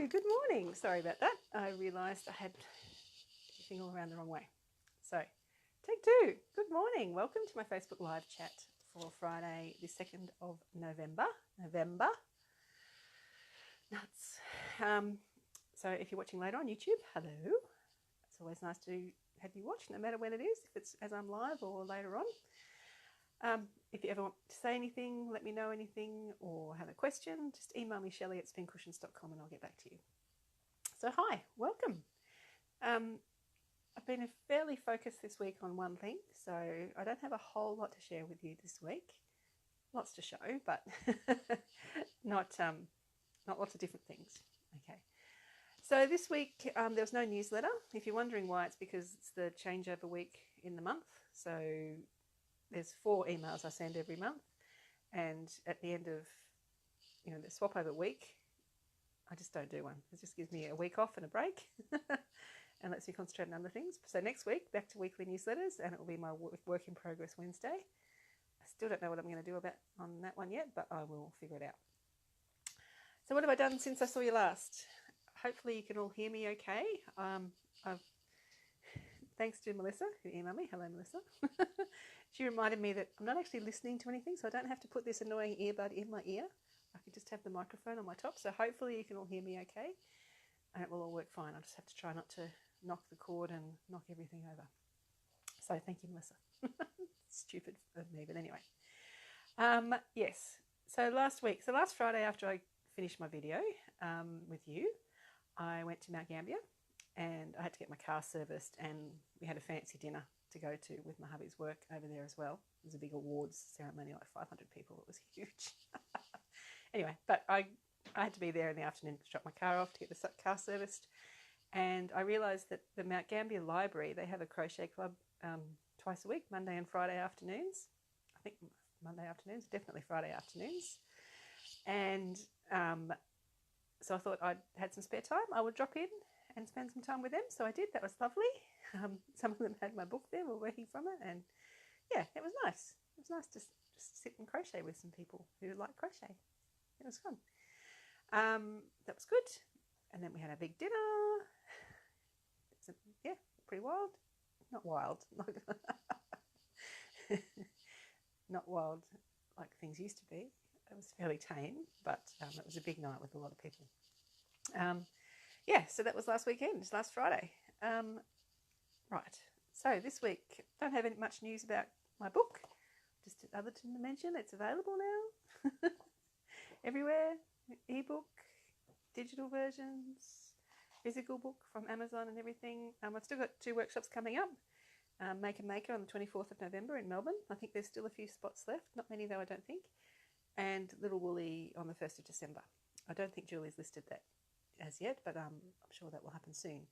Hello, good morning. Sorry about that. I realised I had everything all around the wrong way. So, take two. Good morning. Welcome to my Facebook live chat for Friday, the 2nd of November. Nuts. So if you're watching later on YouTube, hello. It's always nice to have you watch, no matter when it is, if it's as I'm live or later on. If you ever want to say anything, let me know anything, or have a question, just email me Shelley@spinncushions.com and I'll get back to you. So hi, welcome. I've been fairly focused this week on one thing, so I don't have a whole lot to share with you this week. Lots to show, but not lots of different things. Okay. So this week there was no newsletter. If you're wondering why, it's because it's the changeover week in the month. So there's 4 emails I send every month, and at the end of the swap over week, I just don't do one. It just gives me a week off and a break and lets me concentrate on other things. So next week, back to weekly newsletters, and it will be my work in progress Wednesday. I still don't know what I'm going to do on that one yet, but I will figure it out. So what have I done since I saw you last? Hopefully you can all hear me okay. Thanks to Melissa, who emailed me. Hello, Melissa. She reminded me that I'm not actually listening to anything, so I don't have to put this annoying earbud in my ear. I can just have the microphone on my top. So hopefully you can all hear me okay, and it will all work fine. I'll just have to try not to knock the cord and knock everything over. So thank you, Melissa. Stupid of me, but anyway. Yes. So last Friday, after I finished my video with you, I went to Mount Gambier, and I had to get my car serviced, and we had a fancy dinner to go to with my hubby's work over there as well. It was a big awards ceremony, like 500 people. It was huge. Anyway, but I had to be there in the afternoon to drop my car off to get the car serviced, and I realised that the Mount Gambier Library, they have a crochet club twice a week, Monday and Friday afternoons. I think Monday afternoons, definitely Friday afternoons. And so I thought I'd had some spare time. I would drop in and spend some time with them. So I did. That was lovely. Some of them had my book there, were working from it. And yeah, it was nice. It was nice to just sit and crochet with some people who like crochet. It was fun. That was good. And then we had a big dinner. Yeah, pretty wild. Not wild. Not wild like things used to be. It was fairly tame, but it was a big night with a lot of people. Yeah, so that was last weekend, last Friday. Right, so this week, don't have much news about my book. Just other to mention, it's available now. Everywhere, ebook, digital versions, physical book from Amazon and everything. I've still got 2 workshops coming up. Make a Maker on the 24th of November in Melbourne. I think there's still a few spots left, not many though, I don't think. And Little Woolly on the 1st of December. I don't think Julie's listed that as yet, but I'm sure that will happen soon.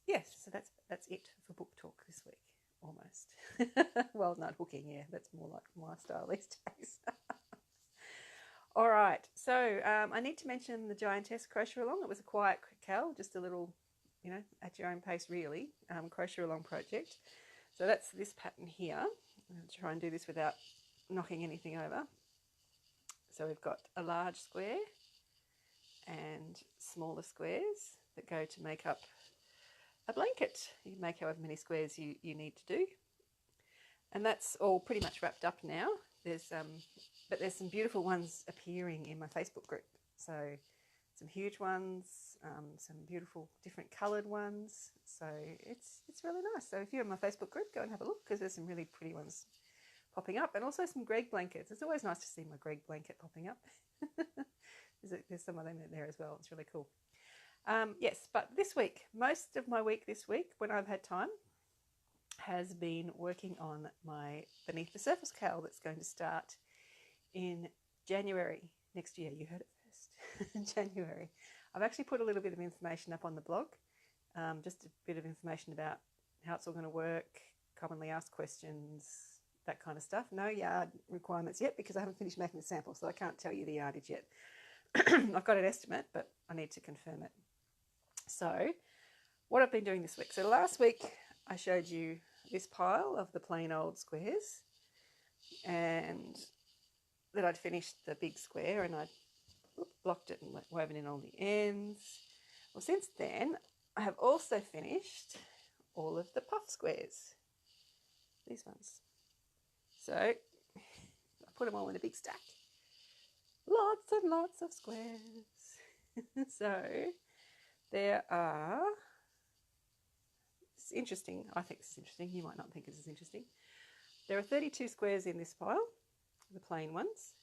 Yes, so that's it for book talk this week, almost. Well, not hooking, yeah, that's more like my style these days. All right, so I need to mention the Giantess Crochet Along. It was a quiet cal, just a little, at your own pace really, crochet along project. So that's this pattern here. I'm going to try and do this without knocking anything over. So we've got a large square and smaller squares that go to make up a blanket. You can make however many squares you need to do. And that's all pretty much wrapped up now. But there's some beautiful ones appearing in my Facebook group. So some huge ones, some beautiful different coloured ones. So it's really nice. So if you're in my Facebook group, go and have a look, because there's some really pretty ones popping up, and also some Greg blankets. It's always nice to see my Greg blanket popping up. There's some of them in there as well. It's really cool. Yes, but this week, most of my week this week, when I've had time, has been working on my Beneath the Surface cal that's going to start in January next year. You heard it first. January. I've actually put a little bit of information up on the blog, just a bit of information about how it's all going to work, commonly asked questions, that kind of stuff. No yard requirements yet, because I haven't finished making the sample, so I can't tell you the yardage yet. I've got an estimate, but I need to confirm it. So what I've been doing this week. So last week I showed you this pile of the plain old squares, and that I'd finished the big square and I'd blocked it and woven in on the ends. Well, since then, I have also finished all of the puff squares, these ones. So I put them all in a big stack. Lots and lots of squares. So there are, it's interesting, I think this is interesting, you might not think this is interesting. There are 32 squares in this pile, the plain ones,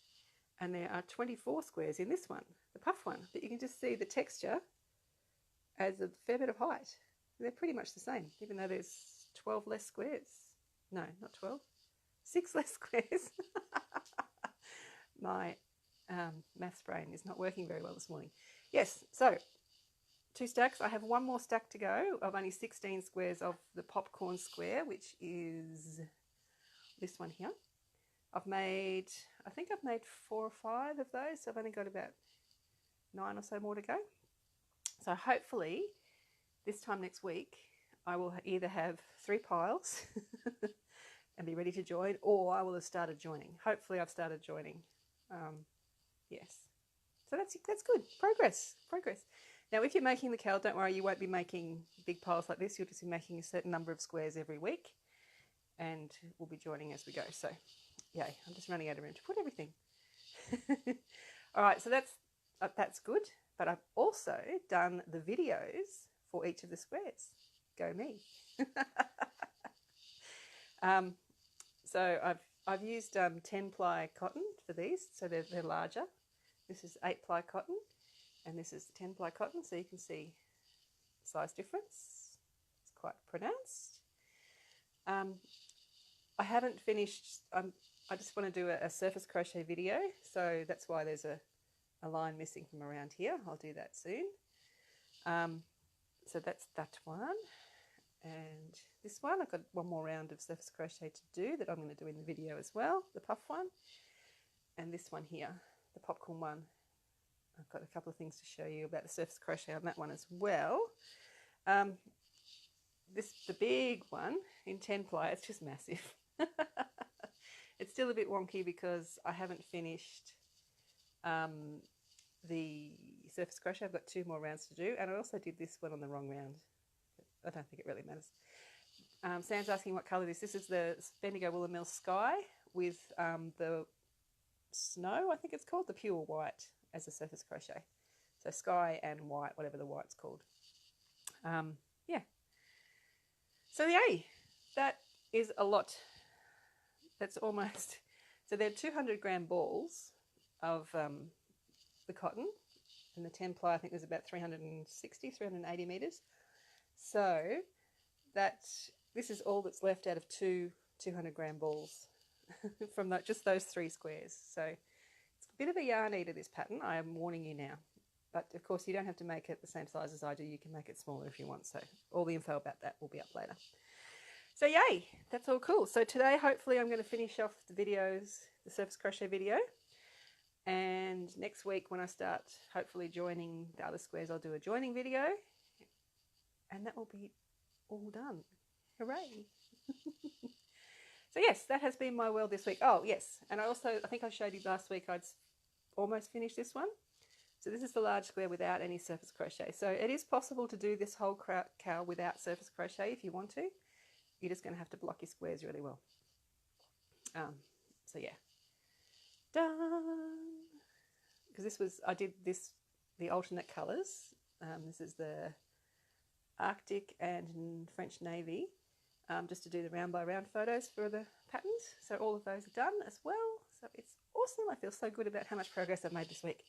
and there are 24 squares in this one, the puff one, but you can just see the texture adds a fair bit of height. They're pretty much the same, even though there's 12 less squares. No, not 12, 6 less squares. My maths brain is not working very well this morning. Yes, so 2 stacks. I have one more stack to go of only 16 squares of the popcorn square, which is this one here. I think I've made 4 or 5 of those, so I've only got about 9 or so more to go. So hopefully this time next week I will either have 3 piles and be ready to join, or I will have started joining. Hopefully I've started joining. Yes, so that's good. Progress. Now if you're making the cowl, don't worry, you won't be making big piles like this. You'll just be making a certain number of squares every week, and we'll be joining as we go. So yay, I'm just running out of room to put everything. All right, so that's good, but I've also done the videos for each of the squares. Go me. So I've used 10-ply cotton for these, so they're larger. This is 8-ply cotton, and this is 10-ply cotton, so you can see size difference. It's quite pronounced. I haven't finished. I just want to do a surface crochet video, so that's why there's a line missing from around here. I'll do that soon. So that's that one. And this one, I've got one more round of surface crochet to do that I'm going to do in the video as well, the puff one. And this one here, the popcorn one, I've got a couple of things to show you about the surface crochet on that one as well. The big one in 10-ply, it's just massive. It's still a bit wonky because I haven't finished the surface crochet. I've got 2 more rounds to do, and I also did this one on the wrong round. I don't think it really matters. Sam's asking what colour this is. This is the Bendigo Wool and Mill Sky with the snow, I think it's called, the pure white as a surface crochet. So sky and white, whatever the white's called. Yeah. So yay, that is a lot. That's almost, so they're 200-gram balls of the cotton, and the 10-ply I think there's about 380 metres. So this is all that's left out of 2 200-gram balls from just those 3 squares. So it's a bit of a yarn eater, this pattern, I am warning you now. But of course you don't have to make it the same size as I do. You can make it smaller if you want. So all the info about that will be up later. So yay, that's all cool. So today hopefully I'm going to finish off the videos, the surface crochet video. And next week when I start hopefully joining the other squares, I'll do a joining video. And that will be all done. Hooray. So yes, that has been my world this week. Oh yes, and I think I showed you last week I'd almost finished this one. So this is the large square without any surface crochet. So it is possible to do this whole cowl without surface crochet if you want to. You're just going to have to block your squares really well. So yeah, done. Because I did the alternate colours. This is the Arctic and French Navy, just to do the round by round photos for the patterns. So all of those are done as well. So it's awesome. I feel so good about how much progress I've made this week.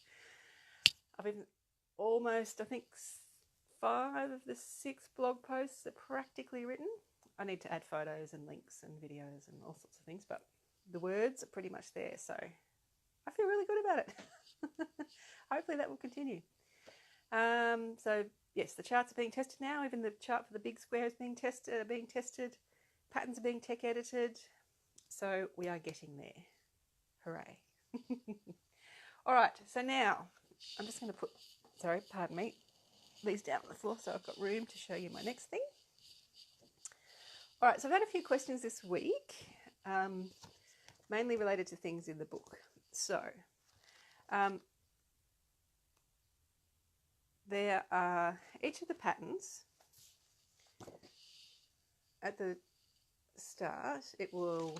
I've been almost, I think 5 of the 6 blog posts are practically written. I need to add photos and links and videos and all sorts of things, but the words are pretty much there. So I feel really good about it. Hopefully that will continue. So yes, the charts are being tested now. Even the chart for the big square is being tested. Patterns are being tech edited. So we are getting there. Hooray. All right, so now I'm just going to put, pardon me, these down on the floor so I've got room to show you my next thing. All right, so I've had a few questions this week, mainly related to things in the book. So there are each of the patterns at the start. It will,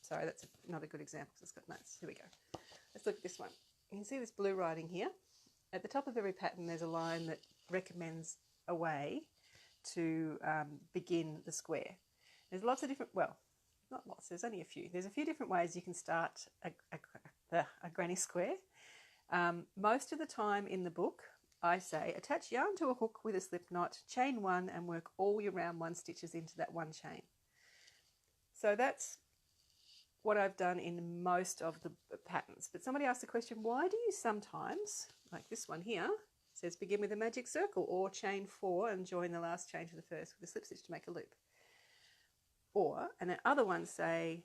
sorry, that's not a good example because it's got notes. Here we go. Let's look at this one. You can see this blue writing here. At the top of every pattern, there's a line that recommends a way to begin the square. There's lots of different, well, not lots, there's only a few. There's a few different ways you can start a granny square. Most of the time in the book, I say attach yarn to a hook with a slip knot, chain one, and work all your round one stitches into that one chain. So that's what I've done in most of the patterns. But somebody asked the question, why do you sometimes, like this one here, says begin with a magic circle or chain 4 and join the last chain to the first with a slip stitch to make a loop. Or, and then other ones say,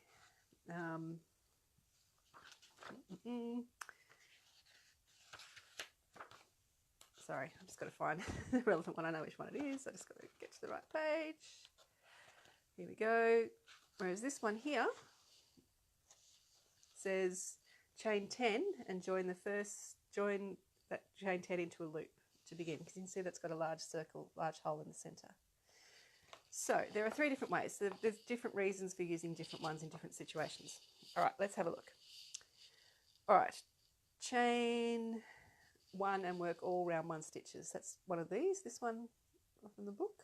sorry, I've just got to find the relevant one. I know which one it is. I just got to get to the right page. Here we go. Whereas this one here says chain 10 and join that chain 10 into a loop to begin, because you can see that's got a large circle, large hole in the center. So there are 3 different ways. There's different reasons for using different ones in different situations. All right, let's have a look. All right, chain 1 and work all round 1 stitches. That's one of these. This one from the book.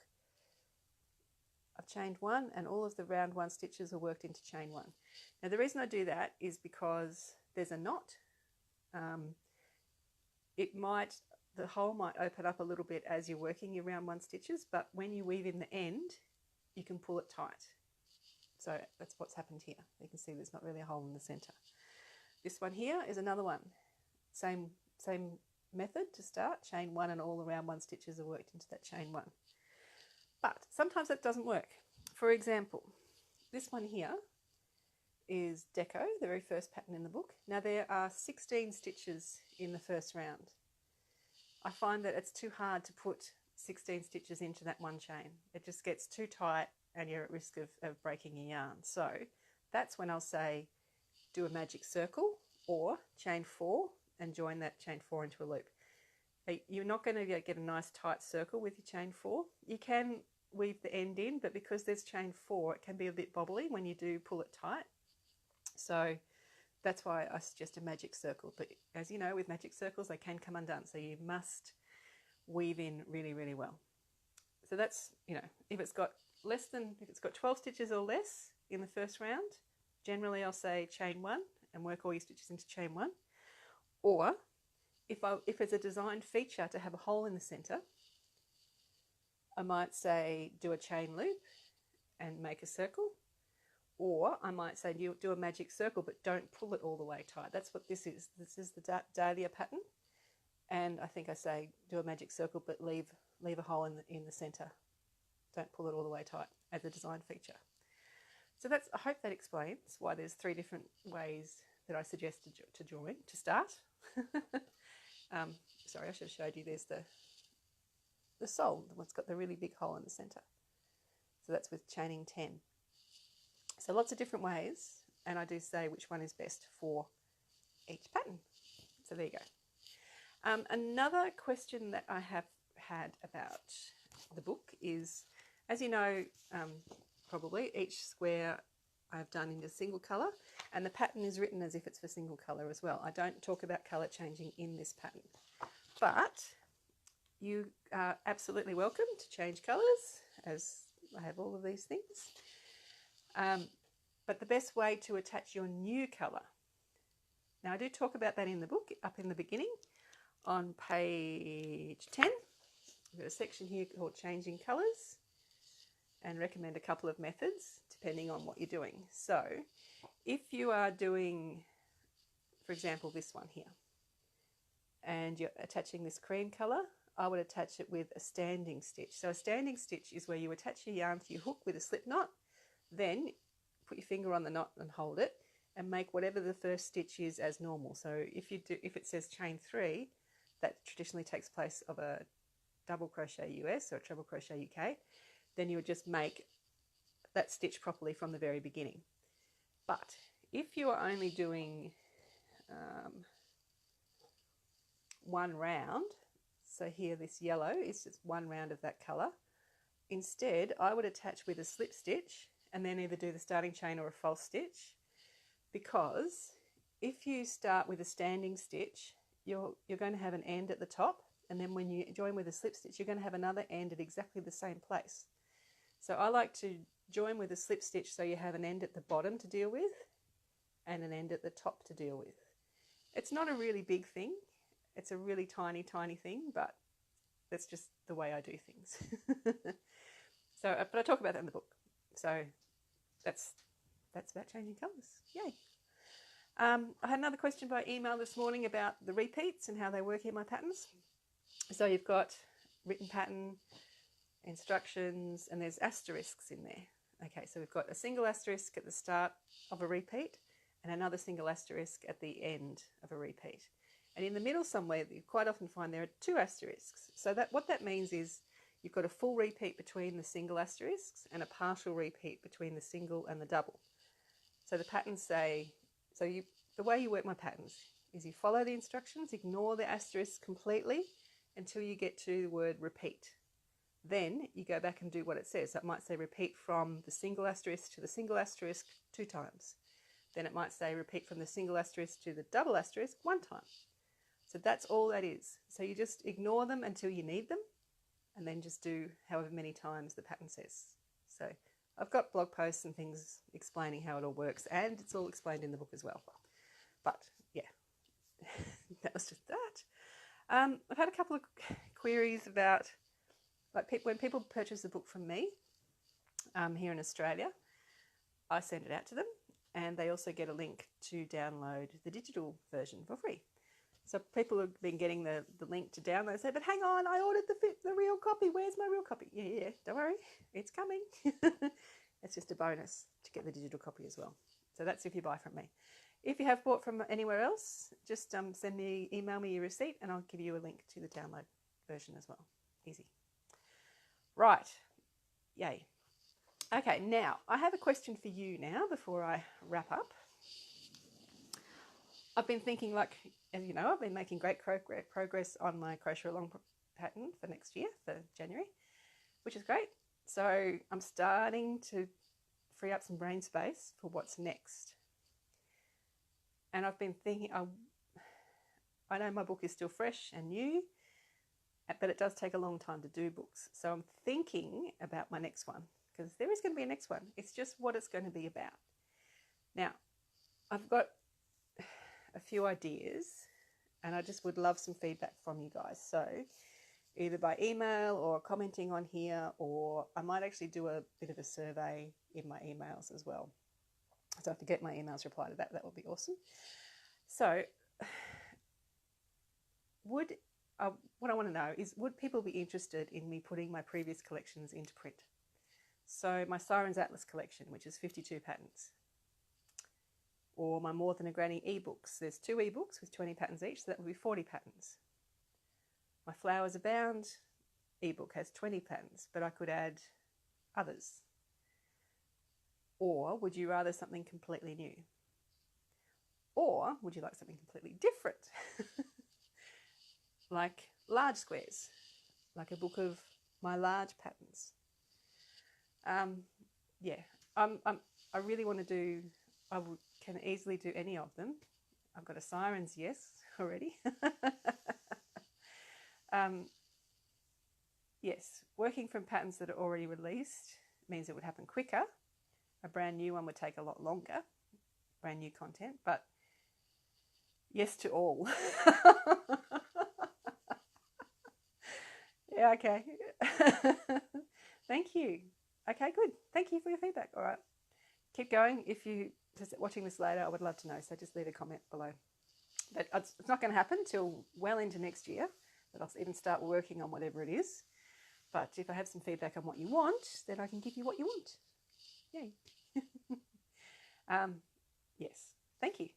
I've chained 1 and all of the round 1 stitches are worked into chain 1. Now the reason I do that is because there's a knot. The hole might open up a little bit as you're working your round 1 stitches, but when you weave in the end, you can pull it tight. So that's what's happened here. You can see there's not really a hole in the center. This one here is another one. Same method to start. Chain 1 and all the round 1 stitches are worked into that chain 1. But sometimes that doesn't work. For example, this one here is Deco, the very first pattern in the book. Now there are 16 stitches in the first round. I find that it's too hard to put 16 stitches into that one chain. It just gets too tight and you're at risk of breaking your yarn. So that's when I'll say do a magic circle or chain 4 and join that chain 4 into a loop. You're not going to get a nice tight circle with your chain 4. You can weave the end in, but because there's chain 4, it can be a bit bobbly when you do pull it tight. So that's why I suggest a magic circle. But as you know, with magic circles, they can come undone. So you must weave in really, really well. So that's, you know, if it's got 12 stitches or less in the first round, generally I'll say chain 1 and work all your stitches into chain 1. Or if it's a designed feature to have a hole in the center, I might say do a chain loop and make a circle. Or I might say do a magic circle, but don't pull it all the way tight. That's what this is. This is the Dahlia pattern. And I think I say do a magic circle, but leave a hole in the center. Don't pull it all the way tight as a design feature. So I hope that explains why there's 3 different ways that I suggest to start. Sorry, I should have showed you. There's the sole, the one's got the really big hole in the center. So that's with chaining 10. So lots of different ways, and I do say which one is best for each pattern. So there you go. Another question that I have had about the book is, as you know, probably each square I've done in a single colour, and the pattern is written as if it's for single colour as well. I don't talk about colour changing in this pattern, but you are absolutely welcome to change colours, as I have all of these things. But the best way to attach your new colour. Now I do talk about that in the book, up in the beginning, on page 10. We've got a section here called Changing Colours, and recommend a couple of methods depending on what you're doing. So if you are doing, for example, this one here, and you're attaching this cream colour, I would attach it with a standing stitch. So a standing stitch is where you attach your yarn to your hook with a slip knot, then put your finger on the knot and hold it, and make whatever the first stitch is as normal. So if it says chain 3, that traditionally takes place of a double crochet US or a treble crochet UK, then you would just make that stitch properly from the very beginning. But if you are only doing one round. So here this yellow is just one round of that colour. Instead, I would attach with a slip stitch and then either do the starting chain or a false stitch, because if you start with a standing stitch, you're going to have an end at the top, and then when you join with a slip stitch, you're going to have another end at exactly the same place. So I like to join with a slip stitch so you have an end at the bottom to deal with and an end at the top to deal with. It's not a really big thing. It's a really tiny, tiny thing, but that's just the way I do things. But I talk about that in the book. So that's about changing colours. Yay. I had another question by email this morning about the repeats and how they work in my patterns. So you've got written pattern, instructions, and there's asterisks in there. Okay, so we've got a single asterisk at the start of a repeat and another single asterisk at the end of a repeat. And in the middle somewhere, you quite often find there are two asterisks. So what that means is you've got a full repeat between the single asterisks and a partial repeat between the single and the double. So the patterns say, the way you work my patterns is you follow the instructions, ignore the asterisk completely until you get to the word repeat. Then you go back and do what it says. So it might say repeat from the single asterisk to the single asterisk 2 times. Then it might say repeat from the single asterisk to the double asterisk 1 time. So that's all that is. So you just ignore them until you need them, and then just do however many times the pattern says. So I've got blog posts and things explaining how it all works, and it's all explained in the book as well. But yeah, that was just that. I've had a couple of queries about, like, when people purchase a book from me here in Australia, I send it out to them, and they also get a link to download the digital version for free. So people have been getting the link to download, say, but hang on, I ordered the real copy. Where's my real copy? Yeah, don't worry, it's coming. It's just a bonus to get the digital copy as well. So that's if you buy from me. If you have bought from anywhere else, just email me your receipt, and I'll give you a link to the download version as well. Easy. Right, yay. Okay, now I have a question for you now before I wrap up. I've been thinking, like, as you know, I've been making great progress on my crochet along pattern for next year, for January, which is great. So I'm starting to free up some brain space for what's next. And I've been thinking, I know my book is still fresh and new, but it does take a long time to do books. So I'm thinking about my next one, because there is going to be a next one. It's just what it's going to be about. Now, I've got a few ideas, and I just would love some feedback from you guys. So either by email or commenting on here, or I might actually do a bit of a survey in my emails as well. So if I get my emails reply to that, that would be awesome. So what I want to know is, would people be interested in me putting my previous collections into print? So my Sirens Atlas collection, which is 52 patterns. Or my More Than a Granny ebooks. There's 2 ebooks with 20 patterns each, so that would be 40 patterns. My Flowers Abound ebook has 20 patterns, but I could add others. Or would you rather something completely new? Or would you like something completely different? Like large squares, like a book of my large patterns. I really want to do, can easily do any of them. I've got a Sirens yes already. Yes, working from patterns that are already released means it would happen quicker. A brand new one would take a lot longer, brand new content, but yes to all. Yeah, okay. Thank you. Okay, good. Thank you for your feedback. All right. Keep going. If you're watching this later, I would love to know, so just leave a comment below. But it's not going to happen till well into next year that I'll even start working on whatever it is. But if I have some feedback on what you want, then I can give you what you want. Yay. Yes, thank you.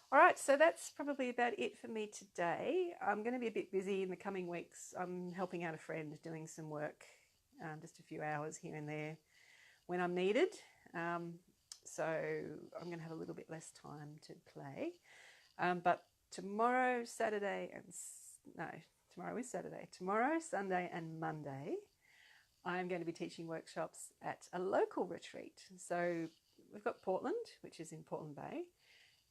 All right, so that's probably about it for me today. I'm going to be a bit busy in the coming weeks. I'm helping out a friend doing some work, just a few hours here and there when I'm needed. So I'm going to have a little bit less time to play. But tomorrow, Saturday, and no, tomorrow is Saturday. Tomorrow, Sunday, and Monday, I'm going to be teaching workshops at a local retreat. So we've got Portland, which is in Portland Bay,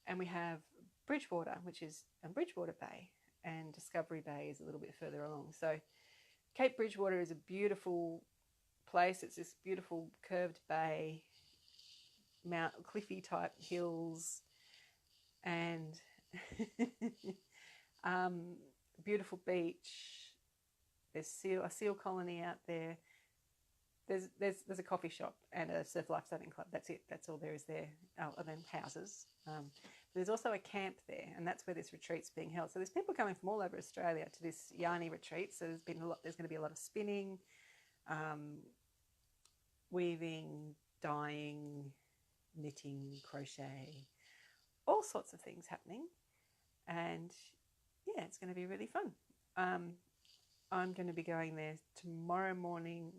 and we have Bridgewater, which is in Bridgewater Bay, and Discovery Bay is a little bit further along. So Cape Bridgewater is a beautiful place. It's this beautiful curved bay, cliffy type hills, and beautiful beach. There's a seal colony out there. There's a coffee shop and a surf lifesaving club. That's it. That's all there is there. Oh, and then houses. There's also a camp there, and that's where this retreat's being held. So there's people coming from all over Australia to this yarny retreat. So there's going to be a lot of spinning, weaving, dyeing, knitting, crochet, all sorts of things happening. And yeah, it's going to be really fun. I'm going to be going there tomorrow morning.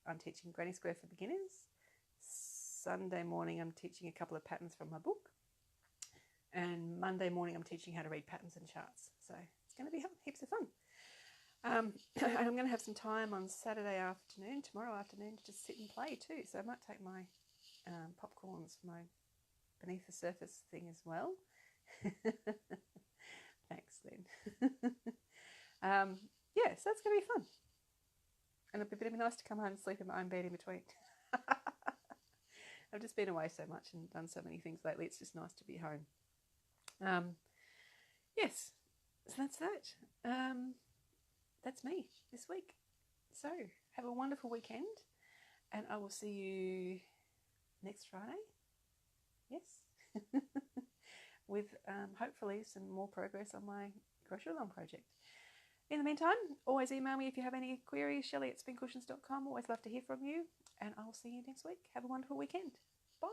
I'm teaching Granny Square for beginners. Sunday morning I'm teaching a couple of patterns from my book. And Monday morning I'm teaching how to read patterns and charts. So it's going to be heaps of fun. And I'm going to have some time on Saturday afternoon, tomorrow afternoon, to just sit and play too. So I might take my popcorns for my Beneath the Surface thing as well. Thanks, Lynn. Yeah, so that's going to be fun. And it'd be nice to come home and sleep in my own bed in between. I've just been away so much and done so many things lately. It's just nice to be home. Yes, so that's that. That's me this week. So have a wonderful weekend, and I will see you next Friday. Yes. With hopefully some more progress on my crochet along project. In the meantime, always email me if you have any queries, Shelley@spincushions.com. Always love to hear from you, and I'll see you next week. Have a wonderful weekend. Bye.